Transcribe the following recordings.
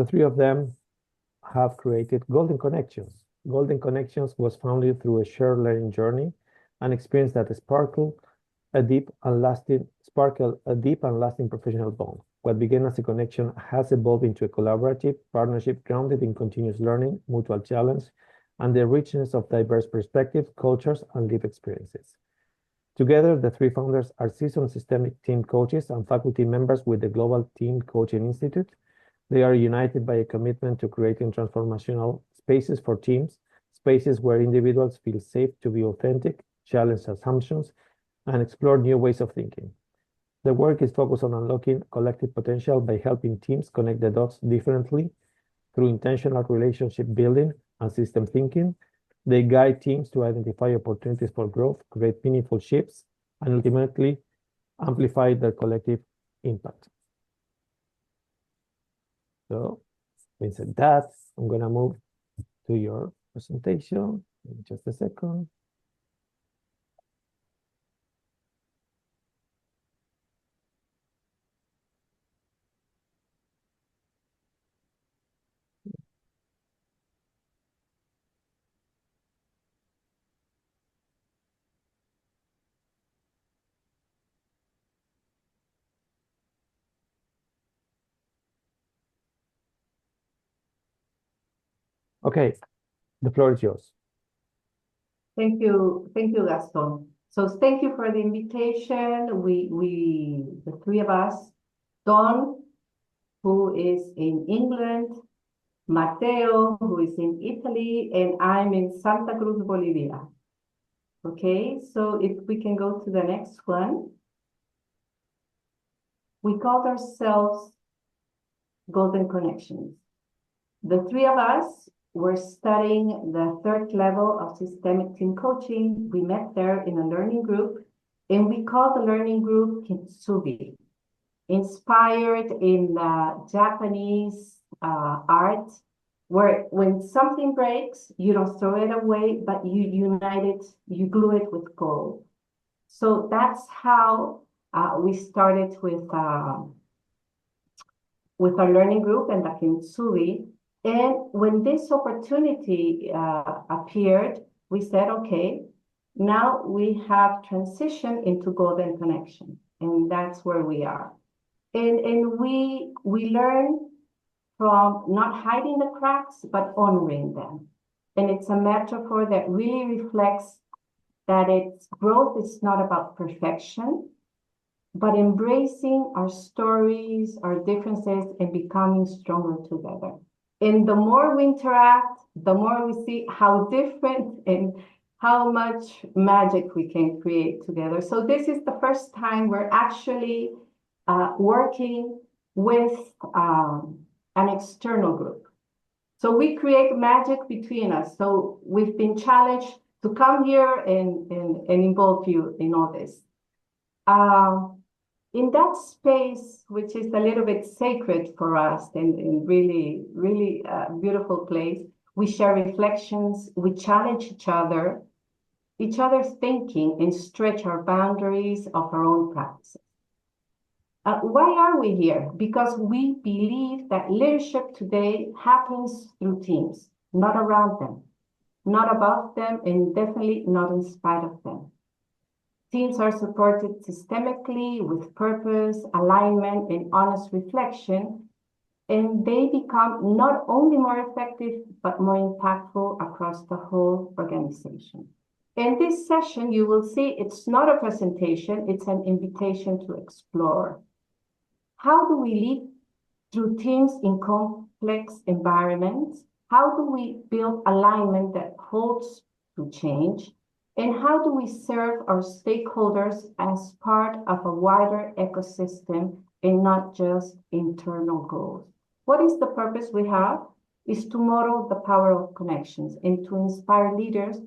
the three of them have created Golden Connections. Golden Connections was founded through a shared learning journey, an experience that sparkled a deep and lasting professional bond. What began as a connection has evolved into a collaborative partnership grounded in continuous learning, mutual challenge, and the richness of diverse perspectives, cultures, and lived experiences. Together, the three founders are seasoned systemic team coaches and faculty members with the Global Team Coaching Institute. They are united by a commitment to creating transformational spaces for teams, spaces where individuals feel safe to be authentic, challenge assumptions, and explore new ways of thinking. The work is focused on unlocking collective potential by helping teams connect the dots differently through intentional relationship building and system thinking. They guide teams to identify opportunities for growth, create meaningful shifts, and ultimately amplify their collective impact. So, having said that, I'm going to move to your presentation in just a second. Okay, the floor is yours. Thank you, Gaston. So thank you for the invitation. The three of us, Don, who is in England, Matteo, who is in Italy, and I'm in Santa Cruz, Bolivia. Okay, so if we can go to the next one. We called ourselves Golden Connections. The three of us were studying the third level of systemic team coaching. We met there in a learning group, and we called the learning group Kintsugi, inspired in Japanese art, where when something breaks, you don't throw it away, but you unite it, you glue it with gold. So that's how we started with our learning group and the Kintsugi. And when this opportunity appeared, we said, okay, now we have transitioned into Golden Connection, and that's where we are. And we learn from not hiding the cracks, but honoring them. And it's a metaphor that really reflects that its growth is not about perfection, but embracing our stories, our differences, and becoming stronger together. And the more we interact, the more we see how different and how much magic we can create together. So this is the first time we're actually working with an external group. So we create magic between us. So we've been challenged to come here and involve you in all this. In that space, which is a little bit sacred for us and really, really beautiful place, we share reflections, we challenge each other's thinking, and stretch our boundaries of our own practices. Why are we here? Because we believe that leadership today happens through teams, not around them, not above them, and definitely not in spite of them. Teams are supported systemically with purpose, alignment, and honest reflection, and they become not only more effective, but more impactful across the whole organization. In this session, you will see it's not a presentation, it's an invitation to explore. How do we lead through teams in complex environments? How do we build alignment that holds to change? And how do we serve our stakeholders as part of a wider ecosystem and not just internal goals? What is the purpose we have? Is to model the power of connections and to inspire leaders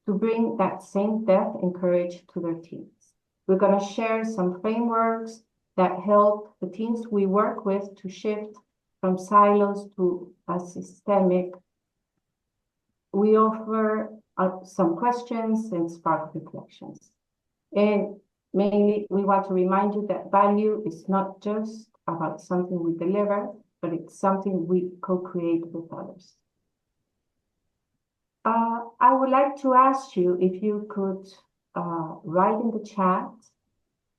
to bring that same depth and courage to their teams. We're going to share some frameworks that help the teams we work with to shift from silos to a systemic. We offer some questions and spark reflections. And mainly, we want to remind you that value is not just about something we deliver, but it's something we co-create with others. I would like to ask you if you could write in the chat,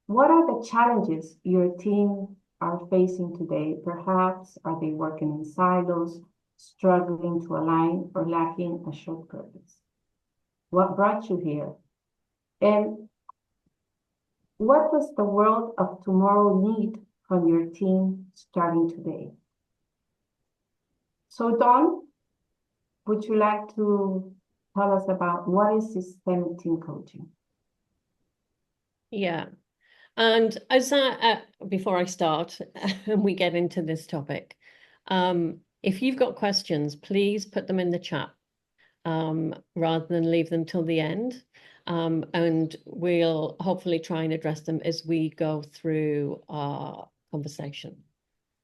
what are the challenges your team are facing today? Perhaps are they working in silos, struggling to align, or lacking a shared purpose? What brought you here? And what does the world of tomorrow need from your team starting today? So, Dawn, would you like to tell us about what is systemic team coaching? Yeah. And as before I start and we get into this topic, if you've got questions, please put them in the chat rather than leave them till the end. And we'll hopefully try and address them as we go through our conversation.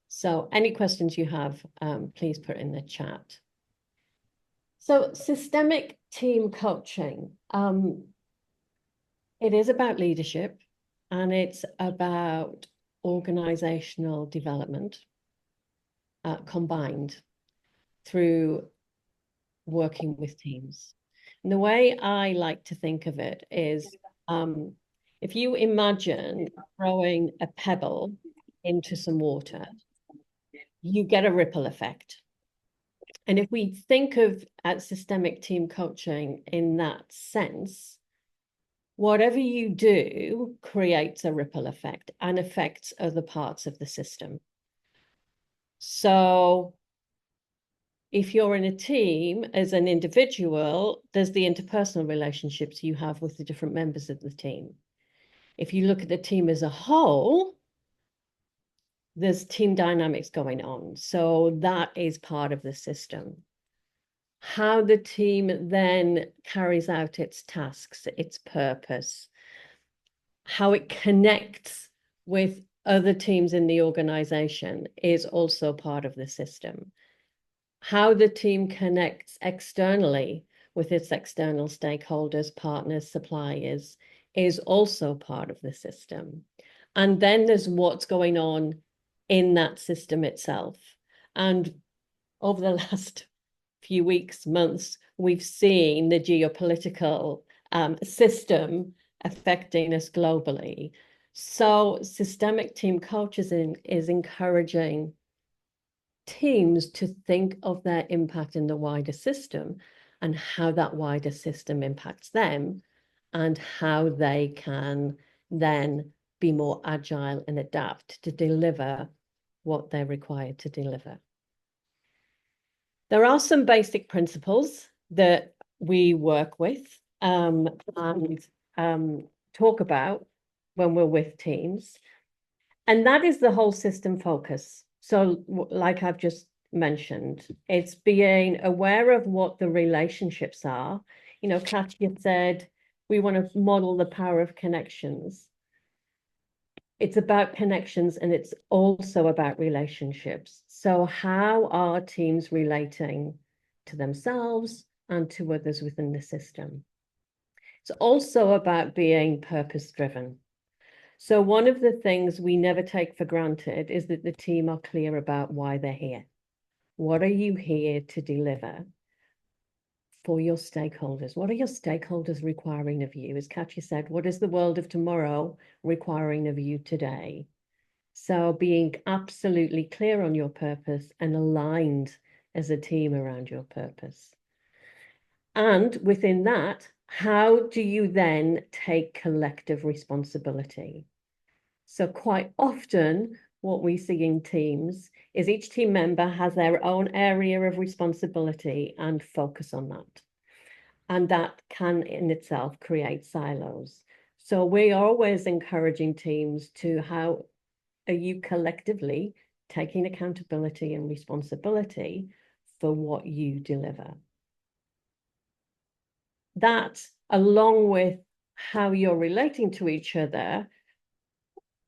So any questions you have, please put in the chat. So systemic team coaching, it is about leadership and it's about organizational development combined through working with teams. And the way I like to think of it is if you imagine throwing a pebble into some water, you get a ripple effect. And if we think of systemic team coaching in that sense, whatever you do creates a ripple effect and affects other parts of the system. So if you're in a team as an individual, there's the interpersonal relationships you have with the different members of the team. If you look at the team as a whole, there's team dynamics going on. So that is part of the system. How the team then carries out its tasks, its purpose, how it connects with other teams in the organization is also part of the system. How the team connects externally with its external stakeholders, partners, suppliers is also part of the system. And then there's what's going on in that system itself. And over the last few weeks, months, we've seen the geopolitical system affecting us globally. So systemic team coaching is encouraging teams to think of their impact in the wider system and how that wider system impacts them and how they can then be more agile and adapt to deliver what they're required to deliver. There are some basic principles that we work with and talk about when we're with teams, and that is the whole system focus. So like I've just mentioned, it's being aware of what the relationships are. You know, Katya said, we want to model the power of connections. It's about connections and it's also about relationships. So how are teams relating to themselves and to others within the system? It's also about being purpose-driven. So one of the things we never take for granted is that the team are clear about why they're here. What are you here to deliver for your stakeholders? What are your stakeholders requiring of you? As Katya said, what is the world of tomorrow requiring of you today? So being absolutely clear on your purpose and aligned as a team around your purpose. And within that, how do you then take collective responsibility? So quite often, what we see in teams is each team member has their own area of responsibility and focus on that. And that can in itself create silos. So we are always encouraging teams to how are you collectively taking accountability and responsibility for what you deliver. That, along with how you're relating to each other,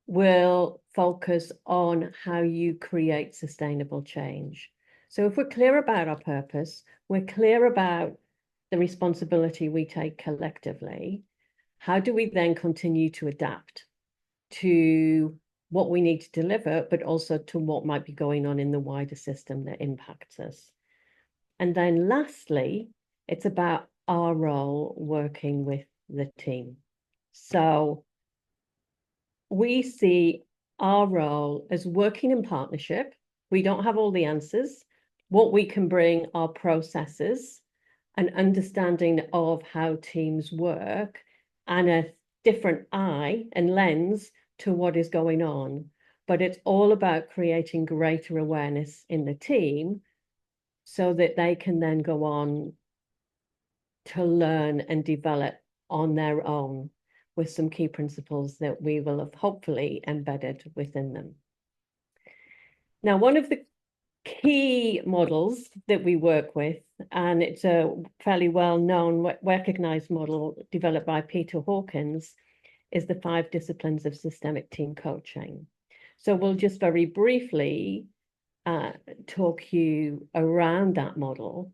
will focus on how you create sustainable change. So if we're clear about our purpose, we're clear about the responsibility we take collectively, how do we then continue to adapt to what we need to deliver, but also to what might be going on in the wider system that impacts us. And then lastly, it's about our role working with the team. So we see our role as working in partnership. We don't have all the answers. What we can bring are processes, an understanding of how teams work, and a different eye and lens to what is going on. But it's all about creating greater awareness in the team so that they can then go on to learn and develop on their own with some key principles that we will have hopefully embedded within them. Now, one of the key models that we work with, and it's a fairly well-known, recognized model developed by Peter Hawkins, is the 5 disciplines of systemic team coaching. So we'll just very briefly talk you around that model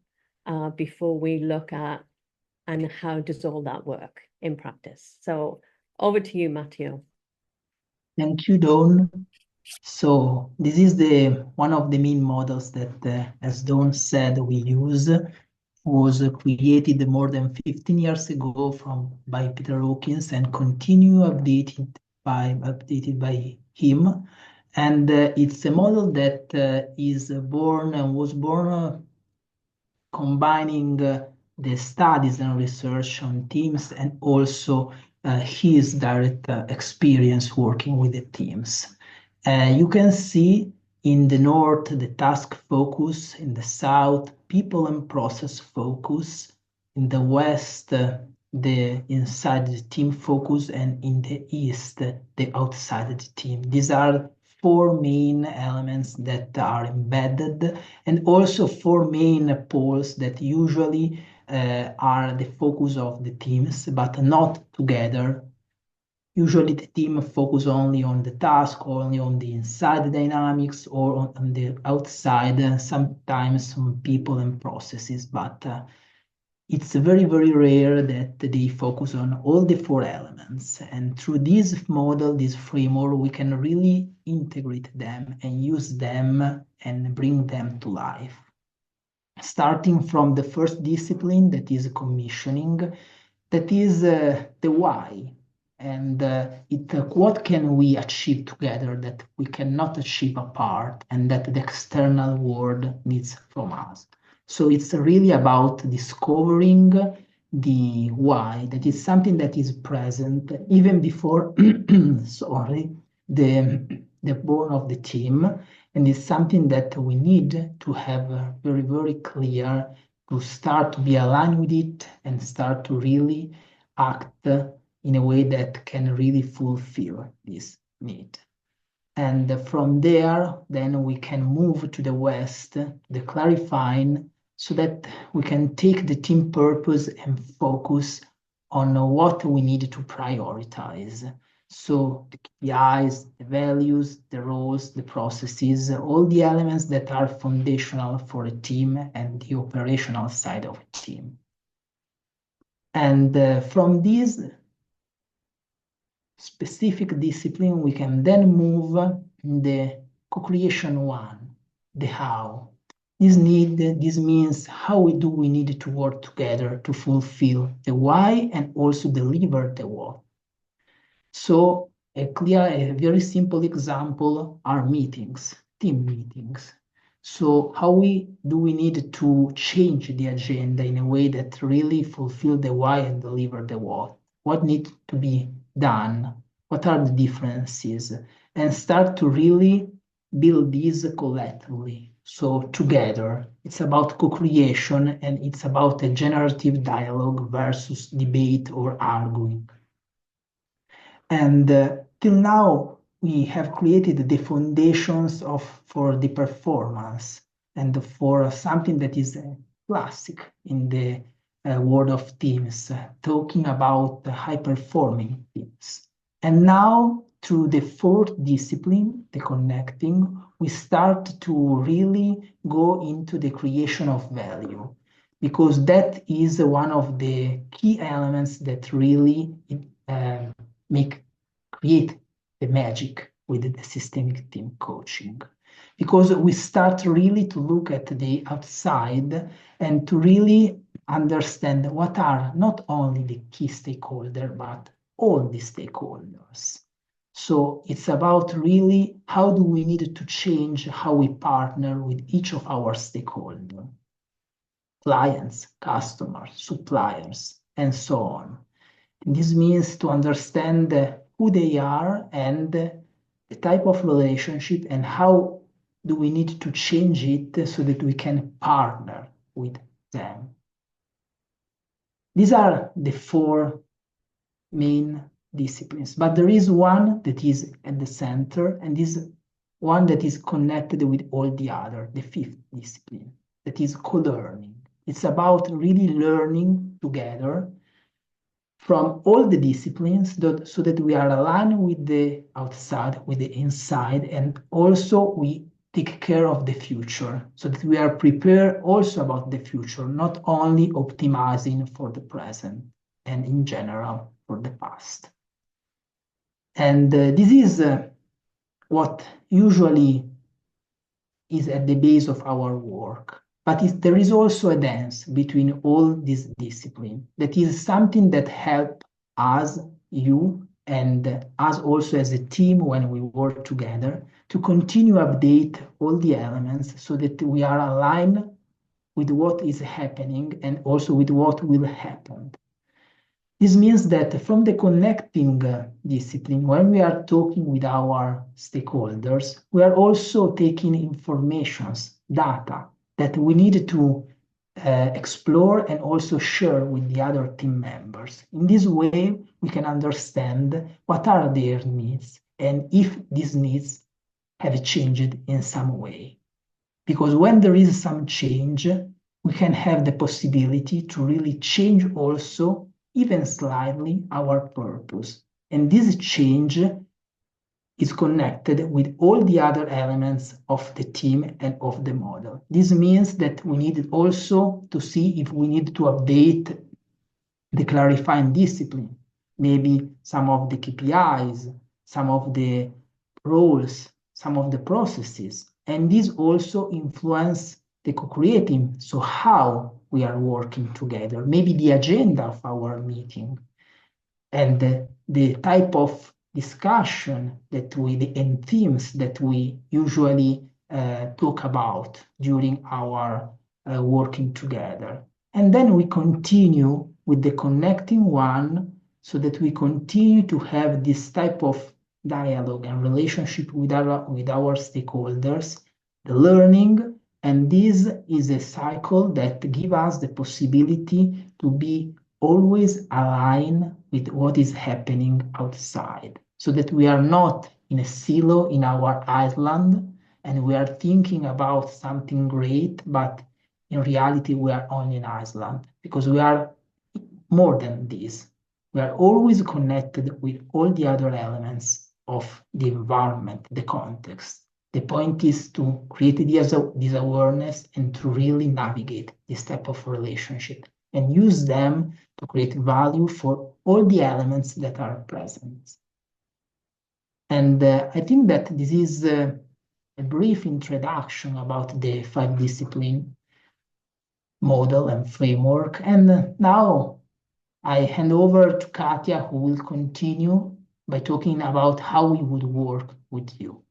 before we look at and how does all that work in practice. So over to you, Matteo. Thank you, Dawn. So this is one of the main models that, as Dawn said, we use, was created more than 15 years ago by Peter Hawkins and continue updated by him. And it's a model that was born combining the studies and research on teams and also his direct experience working with the teams. You can see in the north the task focus, in the south people and process focus, in the west the inside the team focus, and in the east the outside the team. These are 4 main elements that are embedded, and also 4 main poles that usually are the focus of the teams, but not together. Usually the team focus only on the task, only on the inside dynamics, or on the outside, sometimes on people and processes, but it's very, very rare that they focus on all the 4 elements. And through this model, this framework, we can really integrate them and use them and bring them to life. Starting from the first discipline, that is commissioning, that is the why. And what can we achieve together that we cannot achieve apart, and that the external world needs from us. So it's really about discovering the why, that is something that is present even before sorry, the born of the team, and it's something that we need to have very, very clear to start to be aligned with it and start to really act in a way that can really fulfill this need. And from there, then we can move to the west, the clarifying, so that we can take the team purpose and focus on what we need to prioritize. So the KPIs, the values, the roles, the processes, all the elements that are foundational for a team and the operational side of a team. And from this specific discipline, we can then move in the co-creation one, the how. This means how do we need to work together to fulfill the why and also deliver the what. So a very simple example are meetings, team meetings. So how do we need to change the agenda in a way that really fulfill the why and deliver the what? What needs to be done? What are the differences? And start to really build these collectively. So together, it's about co-creation, and it's about a generative dialogue versus debate or arguing. And till now, we have created the foundations for the performance and for something that is classic in the world of teams, talking about high-performing teams. And now, through the 4th discipline, the connecting, we start to really go into the creation of value, because that is one of the key elements that really create the magic with the systemic team coaching, because we start really to look at the outside and to really understand what are not only the key stakeholders, but all the stakeholders. So it's about really how do we need to change how we partner with each of our stakeholders, clients, customers, suppliers, and so on. And this means to understand who they are and the type of relationship and how do we need to change it so that we can partner with them. These are the four main disciplines, but there is one that is at the center, and this one that is connected with all the other, the fifth discipline, that is co-learning. It's about really learning together from all the disciplines so that we are aligned with the outside, with the inside, and also we take care of the future so that we are prepared also about the future, not only optimizing for the present and in general for the past. And this is what usually is at the base of our work. But there is also a dance between all these disciplines. That is something that helps us, you, and us also as a team when we work together to continue update all the elements so that we are aligned with what is happening and also with what will happen. This means that from the connecting discipline, when we are talking with our stakeholders, we are also taking informations, data, that we need to explore and also share with the other team members. In this way, we can understand what are their needs and if these needs have changed in some way. Because when there is some change, we can have the possibility to really change also, even slightly, our purpose. And this change is connected with all the other elements of the team and of the model. This means that we need also to see if we need to update the clarifying discipline, maybe some of the KPIs, some of the roles, some of the processes. And this also influence the co-creating, so how we are working together, maybe the agenda of our meeting, and the type of discussion and themes that we usually talk about during our working together. And then we continue with the connecting one so that we continue to have this type of dialogue and relationship with our stakeholders, the learning, and this is a cycle that gives us the possibility to be always aligned with what is happening outside, so that we are not in a silo in our island and we are thinking about something great, but in reality we are only in Iceland because we are more than this. We are always connected with all the other elements of the environment, the context. The point is to create this awareness and to really navigate this type of relationship and use them to create value for all the elements that are present. And I think that this is a brief introduction about the 5-discipline model and framework. And now I hand over to Katya, who will continue by talking about how we would work with you.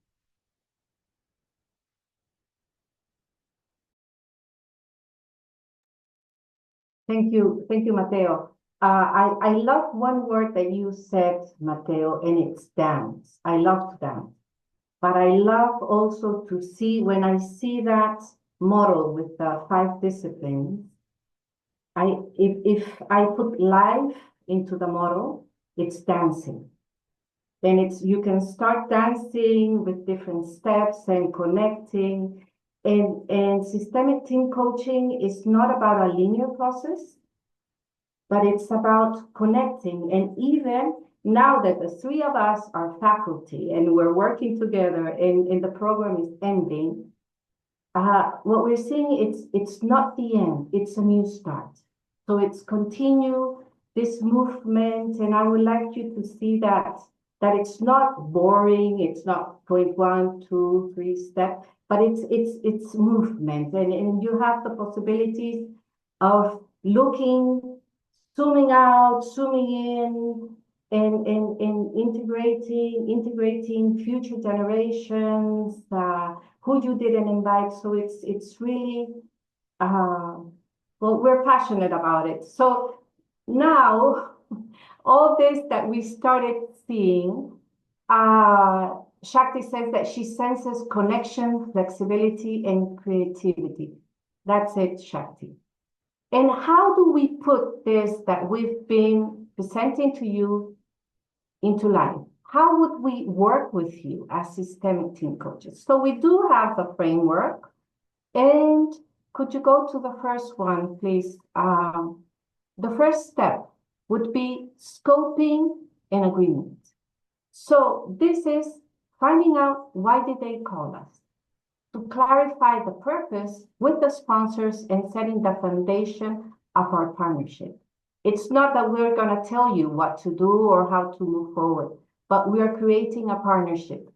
Thank you, Matteo. I love one word that you said, Matteo, and it's dance. I love to dance, but I love also to see, when I see that model with the 5 disciplines, if I put life into the model, it's dancing. And you can start dancing with different steps and connecting. And systemic team coaching is not about a linear process, but it's about connecting. And even now that the 3 of us are faculty and we're working together and the program is ending, what we're seeing, it's not the end, it's a new start. So it's continue this movement, and I would like you to see that that it's not boring, it's not going 1, 2, 3 steps, but it's movement, and you have the possibilities of looking, zooming out, zooming in, and integrating future generations, who you didn't invite. So it's really well, we're passionate about it. So now all this that we started seeing, Shakti says that she senses connection, flexibility, and creativity. That's it, Shakti. And how do we put this that we've been presenting to you into life? How would we work with you as systemic team coaches? So we do have a framework. And could you go to the first one, please? The first step would be scoping and agreement. So this is finding out why did they call us, to clarify the purpose with the sponsors and setting the foundation of our partnership. It's not that we're going to tell you what to do or how to move forward, but we are creating a partnership.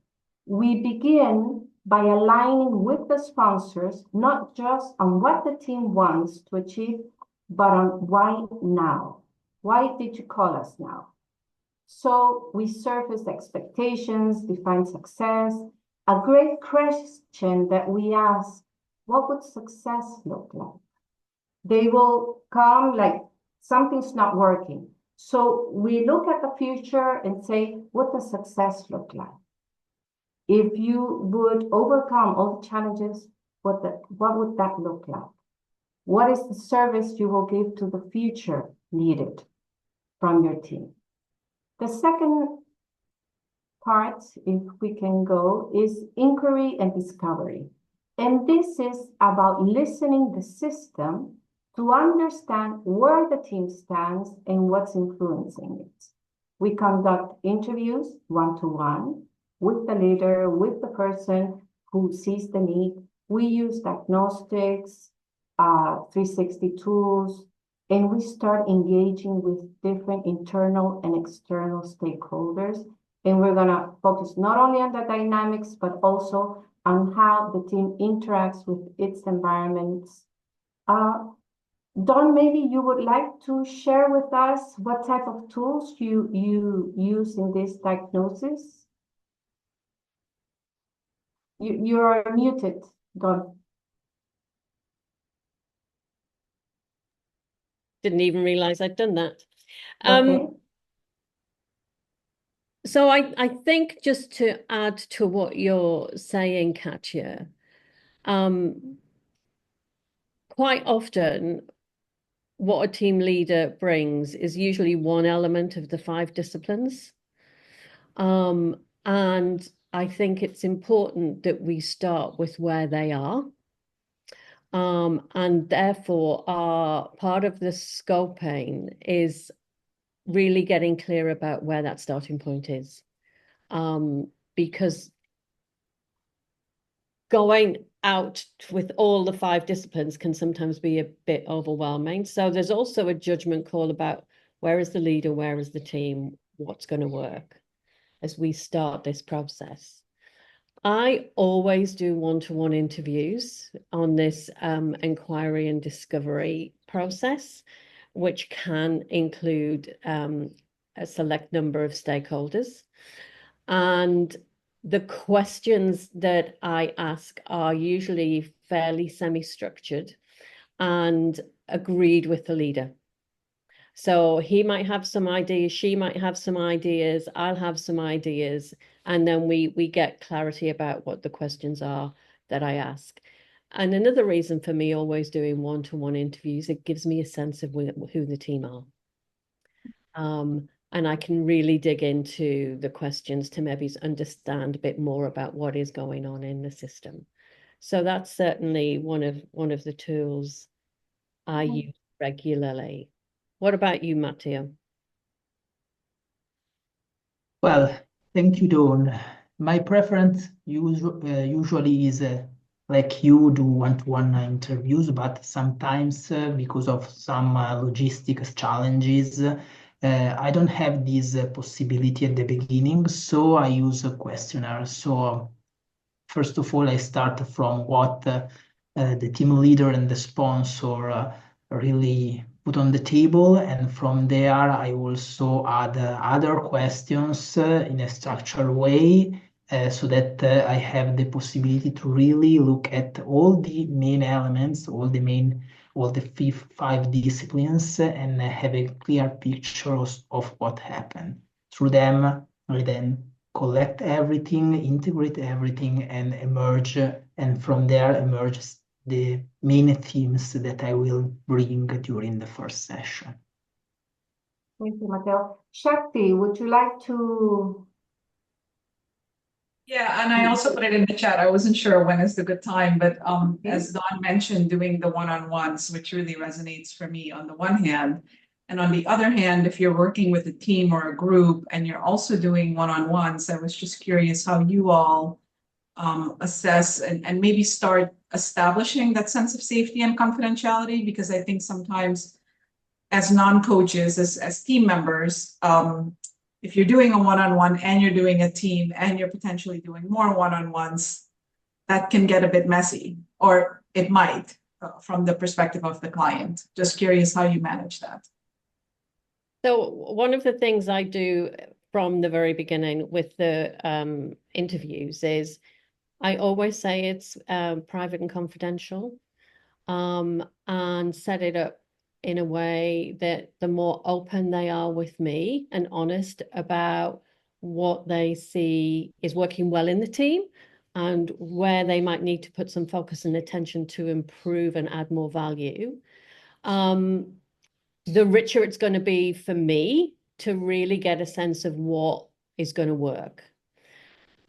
We begin by aligning with the sponsors, not just on what the team wants to achieve, but on why now. Why did you call us now? So we surface expectations, define success. A great question that we ask, what would success look like? They will come like something's not working. So we look at the future and say, what does success look like? If you would overcome all the challenges, what would that look like? What is the service you will give to the future needed from your team? The second part, if we can go, is inquiry and discovery. And this is about listening the system to understand where the team stands and what's influencing it. We conduct interviews one-to-one with the leader, with the person who sees the need. We use diagnostics, 360 tools, and we start engaging with different internal and external stakeholders. And we're gonna focus not only on the dynamics, but also on how the team interacts with its environments. Dawn, maybe you would like to share with us what type of tools you use in this diagnosis? You are muted, Dawn. Didn't even realize I'd done that. Okay. So I think just to add to what you're saying, Katya, quite often what a team leader brings is usually one element of the 5 disciplines. And I think it's important that we start with where they are. And therefore, part of the scoping is really getting clear about where that starting point is. Because going out with all the 5 disciplines can sometimes be a bit overwhelming. So there's also a judgment call about where is the leader, where is the team, what's going to work as we start this process. I always do one-to-one interviews on this inquiry and discovery process, which can include a select number of stakeholders. And the questions that I ask are usually fairly semi-structured and agreed with the leader. So he might have some ideas, she might have some ideas, I'll have some ideas, and then we get clarity about what the questions are that I ask. And another reason for me always doing one-to-one interviews, it gives me a sense of who the team are. And I can really dig into the questions to maybe understand a bit more about what is going on in the system. So that's certainly one of the tools I use regularly. What about you, Matteo? Well, thank you, Dawn. My preference usually is like you do one-to-one interviews, but sometimes because of some logistics challenges, I don't have this possibility at the beginning, so I use a questionnaire. So first of all, I start from what the team leader and the sponsor really put on the table, and from there I also add other questions in a structured way, so that I have the possibility to really look at all the main elements, all the five disciplines, and have a clear picture of what happened. Through them, I then collect everything, integrate everything, and emerge, and from there emerges the main themes that I will bring during the first session. Thank you, Matteo. Shakti, would you like to? Yeah, and I also put it in the chat. I wasn't sure when is the good time, but as Dawn mentioned, doing the one-on-ones, which really resonates for me on the one hand. And on the other hand, if you're working with a team or a group and you're also doing one-on-ones, I was just curious how you all assess and maybe start establishing that sense of safety and confidentiality, because I think sometimes as non-coaches, as team members, if you're doing a one-on-one and you're doing a team and you're potentially doing more one-on-ones, that can get a bit messy, or it might from the perspective of the client. Just curious how you manage that. So one of the things I do from the very beginning with the interviews is I always say it's private and confidential, and set it up in a way that the more open they are with me and honest about what they see is working well in the team and where they might need to put some focus and attention to improve and add more value, the richer it's going to be for me to really get a sense of what is going to work.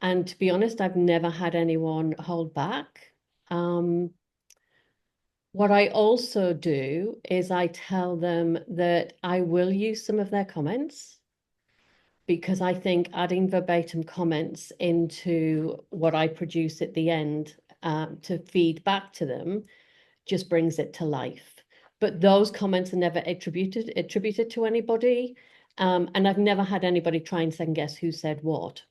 And to be honest, I've never had anyone hold back. What I also do is I tell them that I will use some of their comments, because I think adding verbatim comments into what I produce at the end to feed back to them just brings it to life. But those comments are never attributed to anybody. And I've never had anybody try and second guess who said what.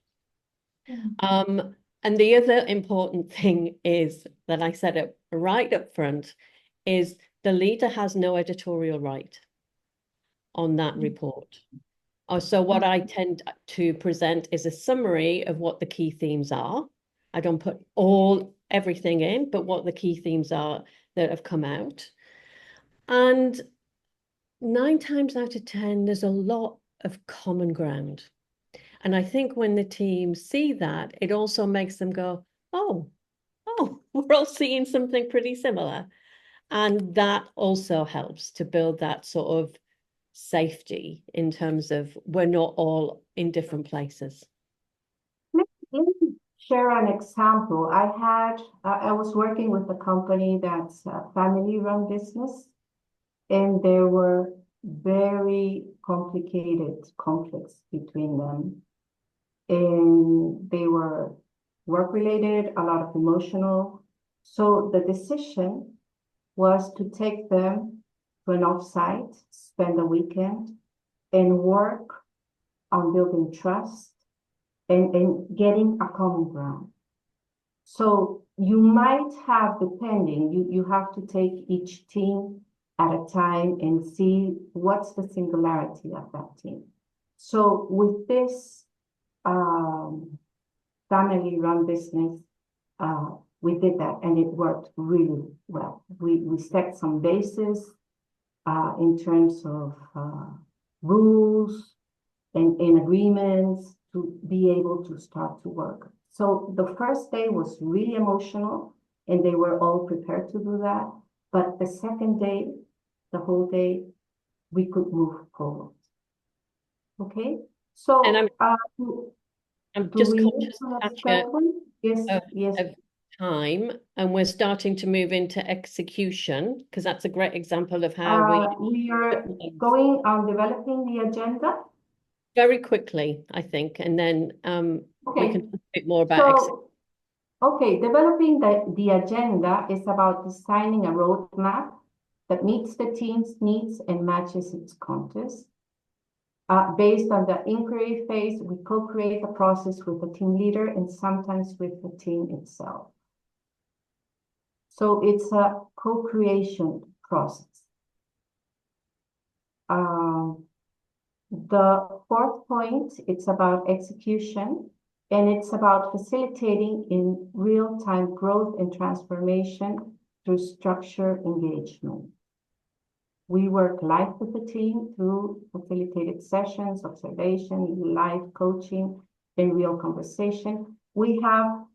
And the other important thing is that I said it right up front is the leader has no editorial right on that report. So what I tend to present is a summary of what the key themes are. I don't put everything in, but what the key themes are that have come out. And 9 times out of 10, there's a lot of common ground. And I think when the teams see that, it also makes them go, oh, we're all seeing something pretty similar. And that also helps to build that sort of safety in terms of we're not all in different places. Let me share an example. I was working with a company that's a family-run business, and there were very complicated conflicts between them. And they were work-related, a lot of emotional. So the decision was to take them to an offsite, spend a weekend, and work on building trust and getting a common ground. So you might have, depending, you have to take each team at a time and see what's the singularity of that team. So with this family-run business, we did that, and it worked really well. We set some bases in terms of rules and agreements to be able to start to work. So the first day was really emotional, and they were all prepared to do that. But the second day, the whole day, we could move forward. Okay? So, and I'm just conscious, Katya, of time, and we're starting to move into execution, because that's a great example of how we are going on developing the agenda very quickly, I think, and then we can talk a bit more about execution. Okay, developing the agenda is about designing a roadmap that meets the team's needs and matches its context. Based on the inquiry phase, we co-create the process with the team leader and sometimes with the team itself. So it's a co-creation process. The fourth point, it's about execution, and it's about facilitating in real-time growth and transformation through structure engagement. We work live with the team through facilitated sessions, observation, live coaching, and real conversation. We have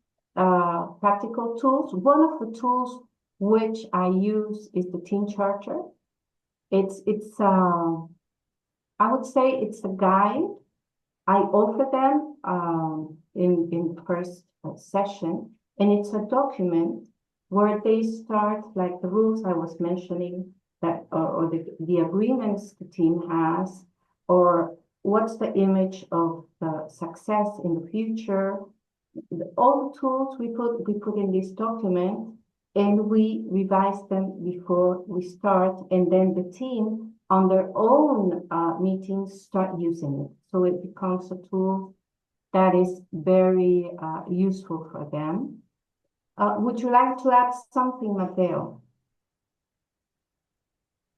practical tools. One of the tools which I use is the team charter. I would say it's a guide. I offer them in first session, and it's a document where they start, like the rules I was mentioning, that or the agreements the team has, or what's the image of the success in the future. All the tools we put in this document, and we revise them before we start, and then the team on their own meetings start using it. So it becomes a tool that is very useful for them. Would you like to add something, Matteo?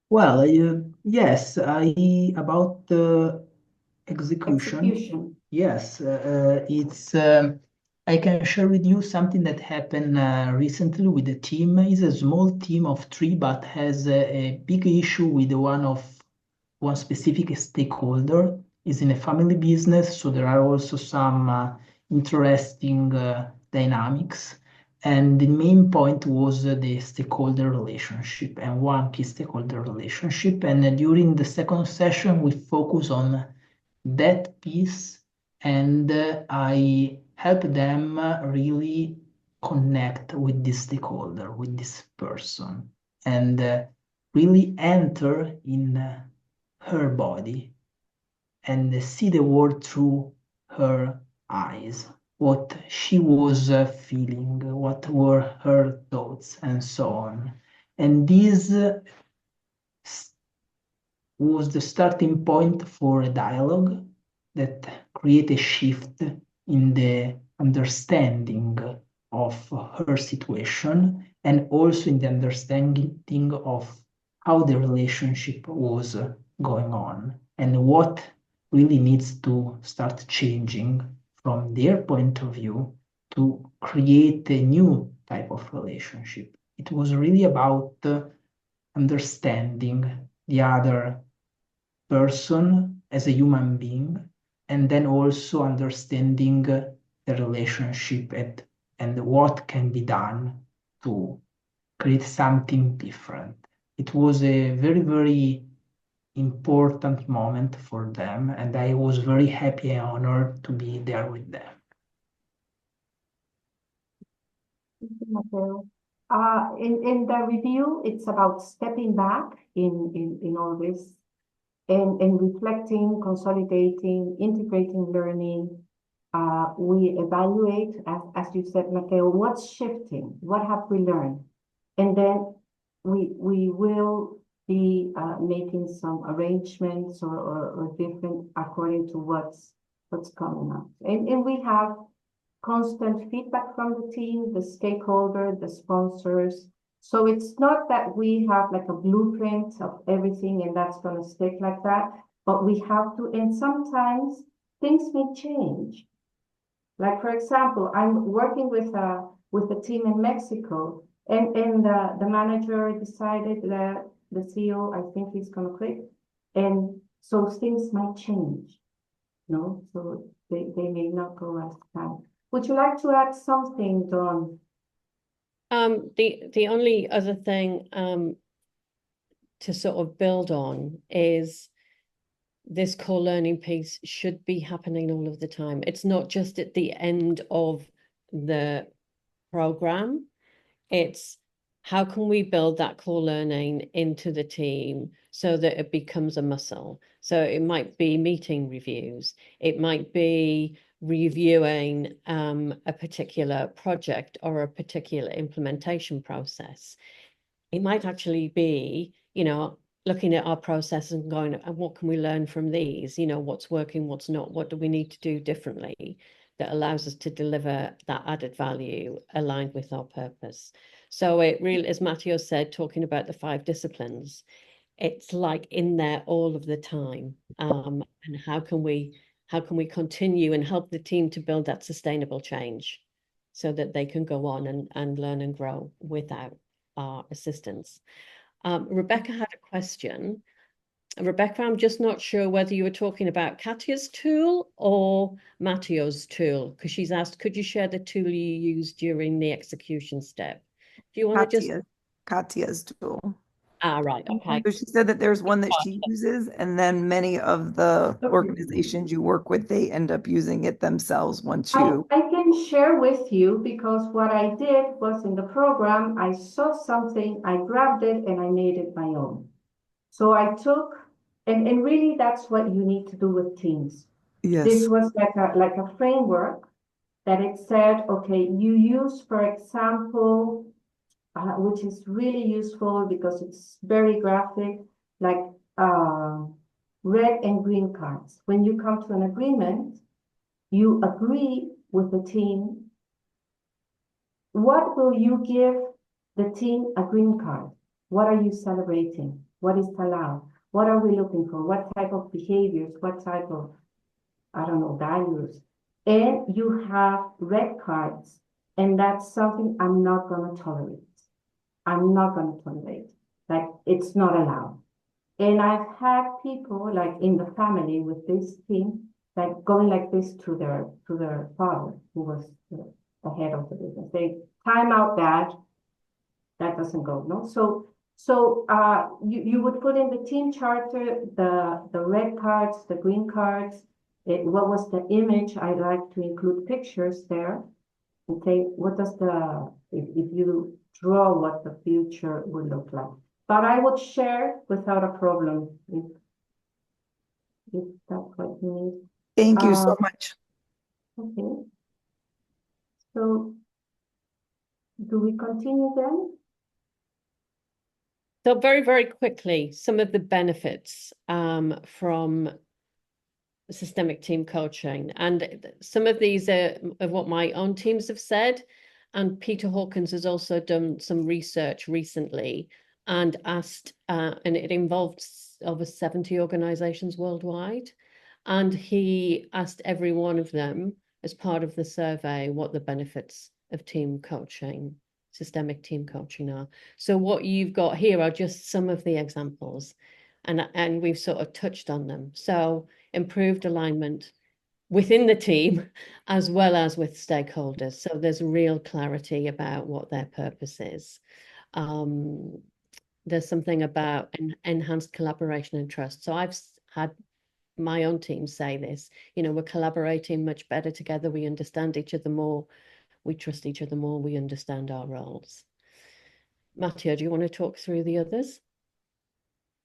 Well, yes, about the execution. Yes, it's. I can share with you something that happened recently with the team. It's a small team of 3, but has a big issue with one specific stakeholder. Is in a family business, so there are also some interesting dynamics. And the main point was the stakeholder relationship and one key stakeholder relationship. And during the second session, we focus on that piece, and I help them really connect with this stakeholder, with this person, and really enter in her body and see the world through her eyes, what she was feeling, what were her thoughts, and so on. And this was the starting point for a dialogue that create a shift in the understanding of her situation, and also in the understanding of how the relationship was going on and what really needs to start changing from their point of view to create a new type of relationship. It was really about understanding the other person as a human being, and then also understanding the relationship and what can be done to create something different. It was a very, very important moment for them, and I was very happy and honored to be there with them. Thank you, Matteo. In the review, it's about stepping back in all this and reflecting, consolidating, integrating learning. We evaluate, as you said, Matteo, what's shifting, what have we learned? And then we will be making some arrangements or different according to what's coming up. And we have constant feedback from the team, the stakeholder, the sponsors. So it's not that we have like a blueprint of everything and that's going to stick like that, but we have to, and sometimes things may change. Like, for example, I'm working with a team in Mexico, and the manager decided that the CEO, I think he's going to quit. And so things might change, no? So they may not go as planned. Would you like to add something, Dawn? The only other thing to sort of build on is this core learning piece should be happening all of the time. It's not just at the end of the program. It's how can we build that core learning into the team so that it becomes a muscle? So it might be meeting reviews. It might be reviewing a particular project or a particular implementation process. It might actually be, looking at our process and going, and what can we learn from these? You know, what's working, what's not, what do we need to do differently that allows us to deliver that added value aligned with our purpose. So it really, as Matteo said, talking about the 5 disciplines, it's like in there all of the time. And how can we continue and help the team to build that sustainable change so that they can go on and learn and grow without our assistance. Rebecca had a question. Rebecca, I'm just not sure whether you were talking about Katya's tool or Matteo's tool, because she's asked, could you share the tool you used during the execution step? Do you want to just... Katya's tool. Right, okay. So she said that there's one that she uses, and then many of the organizations you work with, they end up using it themselves once you... I can share with you, because what I did was in the program, I saw something, I grabbed it, and I made it my own. So I took, and really that's what you need to do with teams. Yes. This was like a framework that it said, okay, you use, for example, which is really useful because it's very graphic, like red and green cards. When you come to an agreement, you agree with the team. What will you give the team a green card? What are you celebrating? What is allowed? What are we looking for? What type of behaviors? What type of, I don't know, values? And you have red cards, and that's something I'm not going to tolerate. I'm not going to tolerate. Like, it's not allowed. And I've had people, like in the family with this team, like going like this to their father, who was the head of the business. They time out that doesn't go, no? So you would put in the team charter, the red cards, the green cards, what was the image? I like to include pictures there and say, what does if you draw what the future would look like. But I would share without a problem if that's what you need. Thank you so much. Okay. So do we continue then? So very, very quickly, some of the benefits from systemic team coaching. And some of these are of what my own teams have said. And Peter Hawkins has also done some research recently and asked, and it involved over 70 organizations worldwide. And he asked every one of them as part of the survey what the benefits of team coaching, systemic team coaching are. So what you've got here are just some of the examples, and we've sort of touched on them. So improved alignment within the team as well as with stakeholders. So there's real clarity about what their purpose is. There's something about enhanced collaboration and trust. So I've had my own team say this, you know, we're collaborating much better together. We understand each other more. We trust each other more. We understand our roles. Matteo, do you want to talk through the others?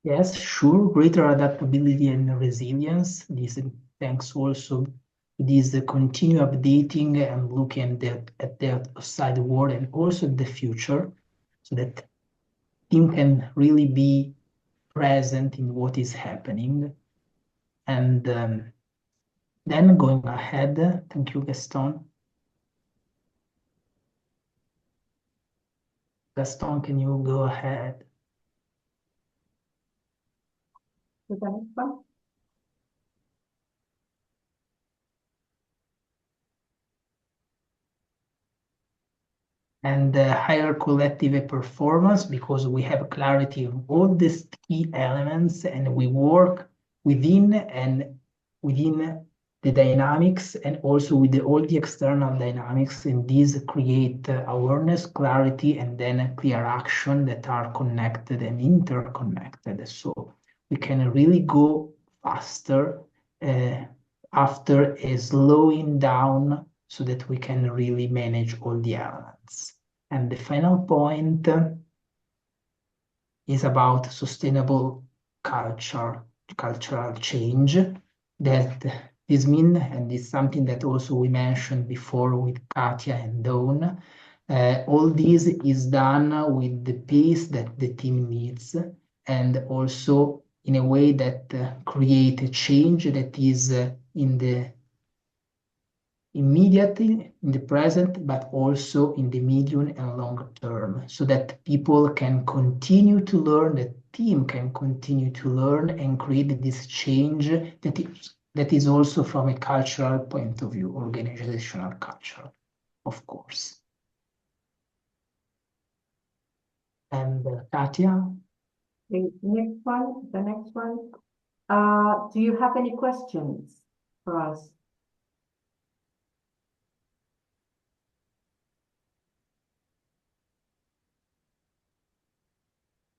Yes, sure. Greater adaptability and resilience. This thanks also to this continue updating and looking at the outside world and also the future, so that team can really be present in what is happening. And then going ahead, thank you, Gaston. Gaston, can you go ahead? Is that next one? And higher collective performance, because we have clarity of all these key elements and we work within the dynamics and also with all the external dynamics, and these create awareness, clarity, and then clear action that are connected and interconnected. So we can really go faster after a slowing down, so that we can really manage all the elements. And the final point is about sustainable cultural change. That this means, and is something that also we mentioned before with Katya and Dawn, all this is done with the pace that the team needs, and also in a way that create a change that is in the immediately, in the present, but also in the medium and long term, so that people can continue to learn, the team can continue to learn and create this change that is also from a cultural point of view, organizational culture, of course. And Katya? The next one. Do you have any questions for us?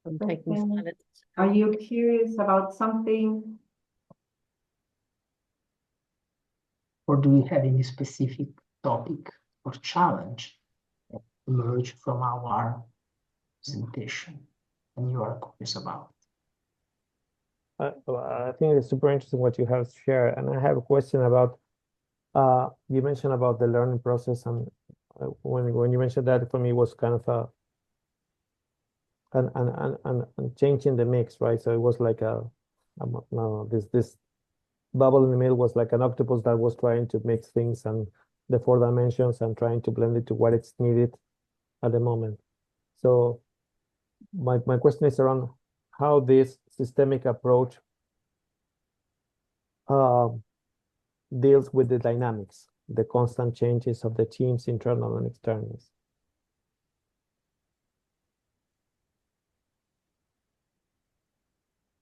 I'm taking silence. Are you curious about something? Or do we have any specific topic or challenge that emerge from our presentation and you are curious about? I think it's super interesting what you have shared, and I have a question about you mentioned about the learning process, and when you mentioned that, for me it was kind of and changing the mix, right? So it was like this bubble in the middle was like an octopus that was trying to mix things and the 4 dimensions and trying to blend it to what it's needed at the moment. So my question is around how this systemic approach deals with the dynamics, the constant changes of the teams, internal and external.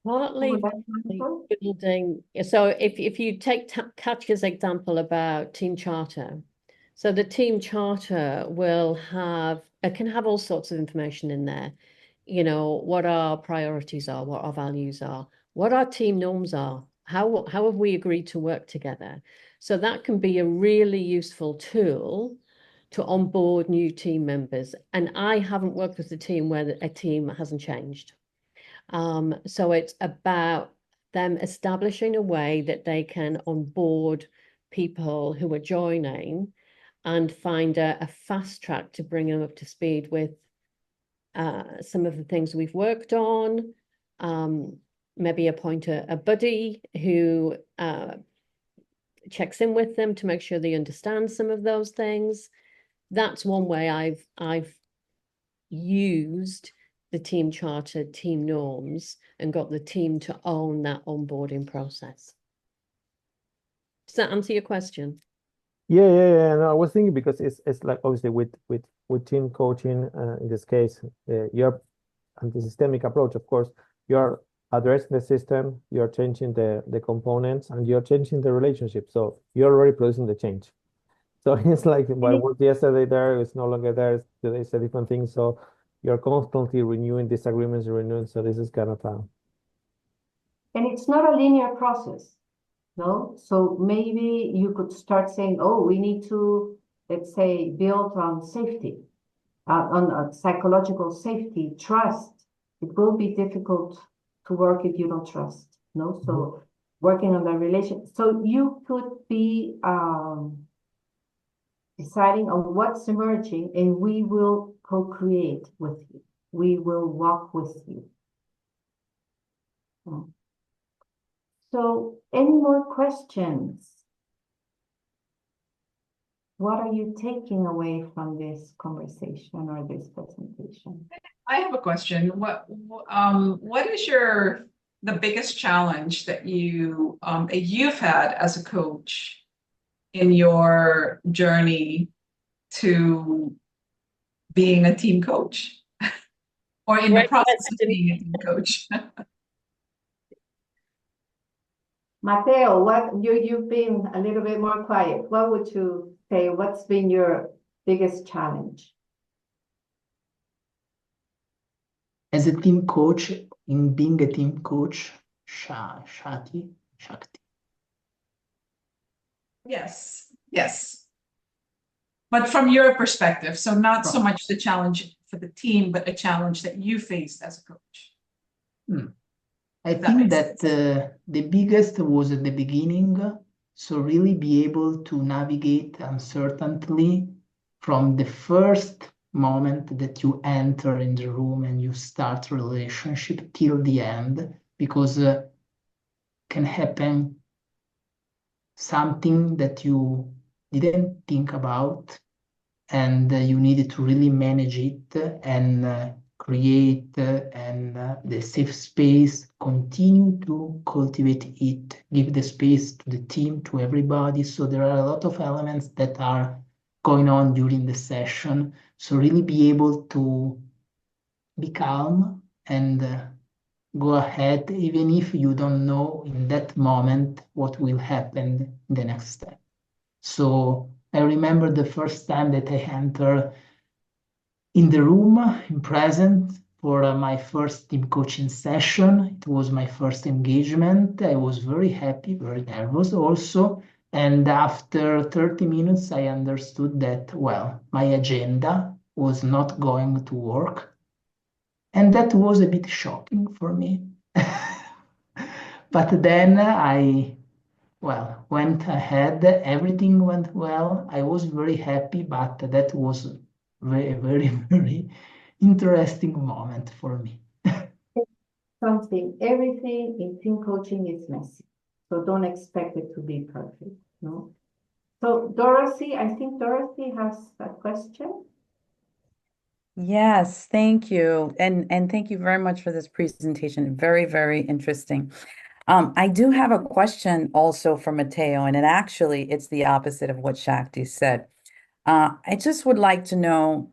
Partly building. So if you take Katya's example about team charter, so the team charter will have, it can have all sorts of information in there. You know, what our priorities are, what our values are, what our team norms are, how have we agreed to work together? So that can be a really useful tool to onboard new team members. And I haven't worked with a team where a team hasn't changed. So it's about them establishing a way that they can onboard people who are joining and find a fast track to bring them up to speed with some of the things we've worked on. Maybe appoint a buddy who checks in with them to make sure they understand some of those things. That's one way I've used the team charter, team norms, and got the team to own that onboarding process. Does that answer your question? Yeah. No, I was thinking because it's like obviously with team coaching, in this case, you're and the systemic approach, of course, you're addressing the system, you're changing the components, and you're changing the relationship. So you're already producing the change. So it's like what was yesterday there is no longer there. It's a different thing. So you're constantly renewing disagreements, so this is kind of And it's not a linear process, no? So maybe you could start saying, oh, we need to, let's say, build on safety, on psychological safety, trust. It will be difficult to work if you don't trust, no? So working on the relation. So you could be deciding on what's emerging, and we will co-create with you. We will walk with you. So, any more questions? What are you taking away from this conversation or this presentation? I have a question. What is the biggest challenge that you've had as a coach in your journey to being a team coach, or in the process of being a team coach? Matteo, you've been a little bit more quiet. What would you say? What's been your biggest challenge? As a team coach, in being a team coach, Shakti. Yes. But from your perspective, so not so much the challenge for the team, but a challenge that you faced as a coach. I think that the biggest was at the beginning. So really be able to navigate uncertainty from the first moment that you enter in the room and you start relationship till the end, because can happen something that you didn't think about, and you needed to really manage it and create and the safe space, continue to cultivate it, give the space to the team, to everybody. So there are a lot of elements that are going on during the session. So really be able to be calm and go ahead, even if you don't know in that moment what will happen in the next step. So I remember the first time that I entered in the room, in present, for my first team coaching session. It was my first engagement. I was very happy, very nervous also. And after 30 minutes, I understood that, well, my agenda was not going to work. And that was a bit shocking for me. But then well, went ahead, everything went well. I was very happy, but that was very, very, very interesting moment for me. Something, everything in team coaching is messy. So don't expect it to be perfect, no? So Dorothy, I think Dorothy has a question. Yes, thank you. And thank you very much for this presentation. Very, very interesting. I do have a question also for Matteo, and it's the opposite of what Shakti said. I just would like to know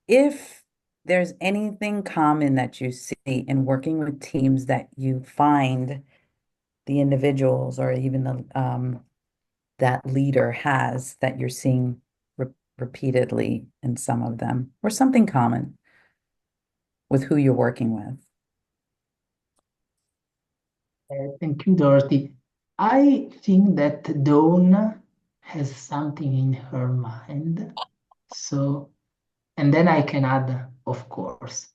if there's anything common that you see in working with teams that you find the individuals or even the that leader has that you're seeing repeatedly in some of them, or something common with who you're working with. Thank you, Dorothy. I think that Dawn has something in her mind. So, and then I can add, of course.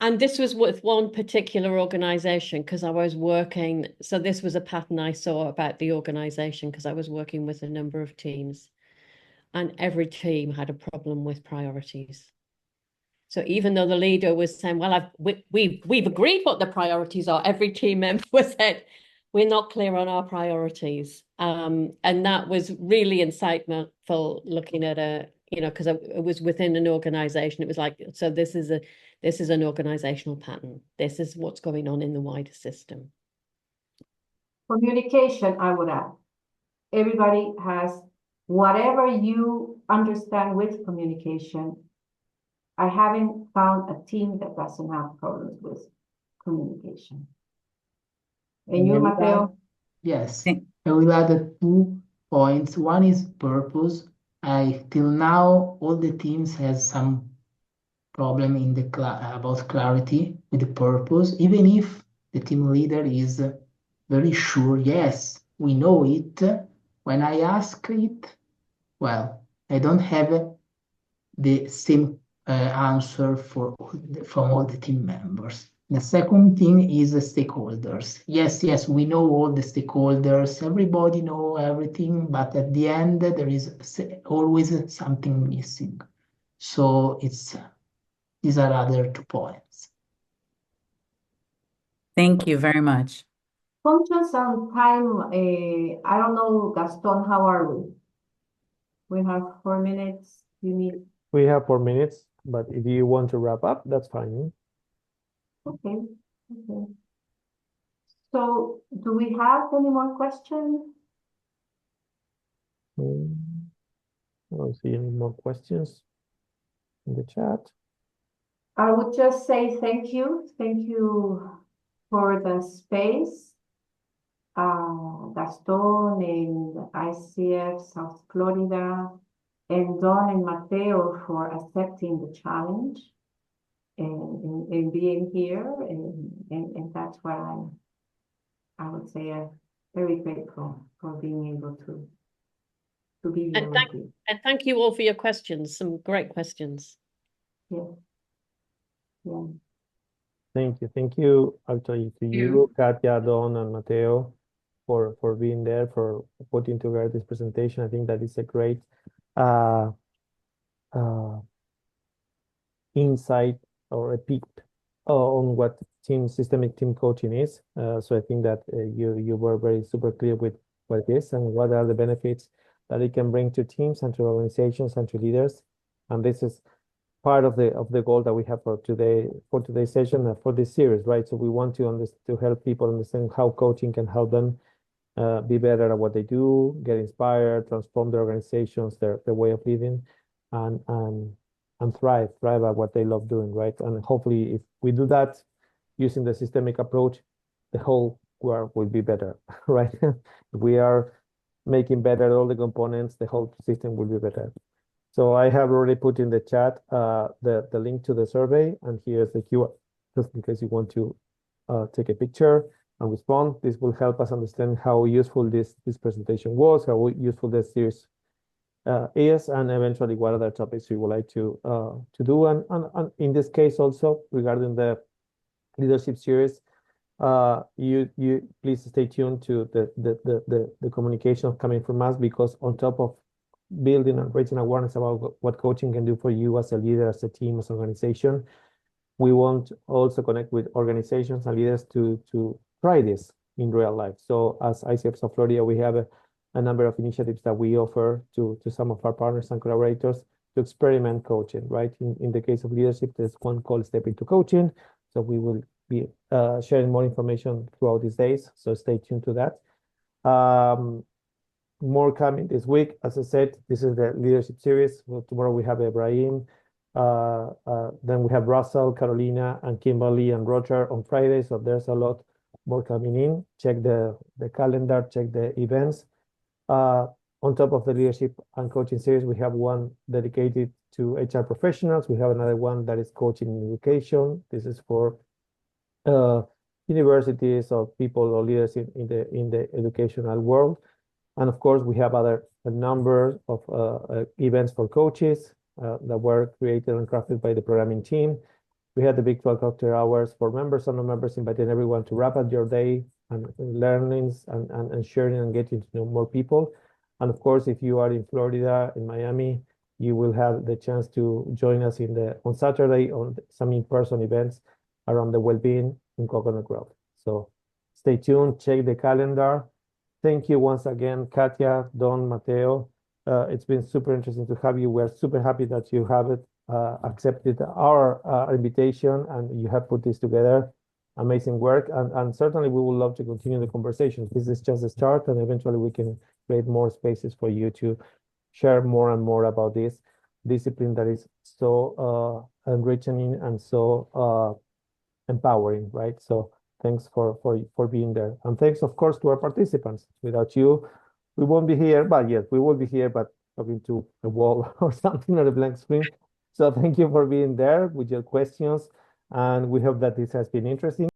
And this was with one particular organization because I was working. So this was a pattern I saw about the organization because I was working with a number of teams, and every team had a problem with priorities. So even though the leader was saying, "Well, we've agreed what the priorities are," every team member said, "We're not clear on our priorities." And that was really insightful looking at because it was within an organization. It was like, so this is an organizational pattern. This is what's going on in the wider system. Communication, I would add. Everybody has whatever you understand with communication. I haven't found a team that doesn't have problems with communication. And you, Matteo? Yes, I will add 2 points. One is purpose. Till now, all the teams has some problem in the about clarity with the purpose, even if the team leader is very sure, yes, we know it. When I ask it, well, I don't have the same answer from all the team members. The second thing is the stakeholders. Yes, we know all the stakeholders, everybody know everything, but at the end, there is always something missing. So these are other 2 points. Thank you very much. Conscious on time, I don't know, Gaston, how are we? We have 4 minutes. We have 4 minutes, but if you want to wrap up, that's fine. Okay. So do we have any more questions? I don't see any more questions in the chat. I would just say thank you. Thank you for the space. Gaston in ICF South Florida, and Don and Matteo for accepting the challenge and being here. And that's why I would say I'm very grateful for being able to be here with you. And thank you all for your questions. Some great questions. Yeah. Thank you actually to you, Katya, Don, and Matteo for being there, for putting together this presentation. I think that is a great insight or a peek on what systemic team coaching is. So I think that you were very super clear with what it is and what are the benefits that it can bring to teams and to organizations and to leaders. And this is part of the goal that we have for today's session and for this series, right? So we want to help people understand how coaching can help them be better at what they do, get inspired, transform their organizations, their way of living, and thrive at what they love doing, right? And hopefully, if we do that using the systemic approach, the whole world will be better, right? If we are making better all the components, the whole system will be better. So I have already put in the chat the link to the survey, and here's the QR, just in case you want to take a picture and respond. This will help us understand how useful this presentation was, how useful this series is, and eventually what other topics you would like to do. And in this case also, regarding the leadership series, you please stay tuned to the communication coming from us, because on top of building and raising awareness about what coaching can do for you as a leader, as a team, as an organization, we want also connect with organizations and leaders to try this in real life. So as ICF of Florida, we have a number of initiatives that we offer to some of our partners and collaborators to experiment coaching, right? In the case of leadership, there's one called Step Into Coaching. So we will be sharing more information throughout these days. So stay tuned to that. More coming this week. As I said, this is the leadership series. Well, tomorrow we have Ibrahim. Then we have Russell, Carolina, and Kimberly and Roger on Friday. So there's a lot more coming in. Check the calendar, check the events. On top of the leadership and coaching series, we have one dedicated to HR professionals. We have another one that is coaching in education. This is for universities or people or leaders in the educational world. And of course, we have a number of events for coaches that were created and crafted by the programming team. We had the Big 12 cocktail hours for members and non-members, inviting everyone to wrap up your day and learnings and sharing and getting to know more people. And of course, if you are in Florida, in Miami, you will have the chance to join us on Saturday on some in-person events around the well-being in Coconut Grove. So stay tuned, check the calendar. Thank you once again, Katya, Don, Mateo. It's been super interesting to have you. We're super happy that you have accepted our invitation and you have put this together. Amazing work. And certainly we would love to continue the conversation. This is just a start, and eventually we can create more spaces for you to share more and more about this discipline that is so enriching and so empowering, right? So thanks for being there. And thanks, of course, to our participants. Without you, we won't be here. But yes, we will be here, but talking to a wall or something on a blank screen. So thank you for being there with your questions. And we hope that this has been interesting.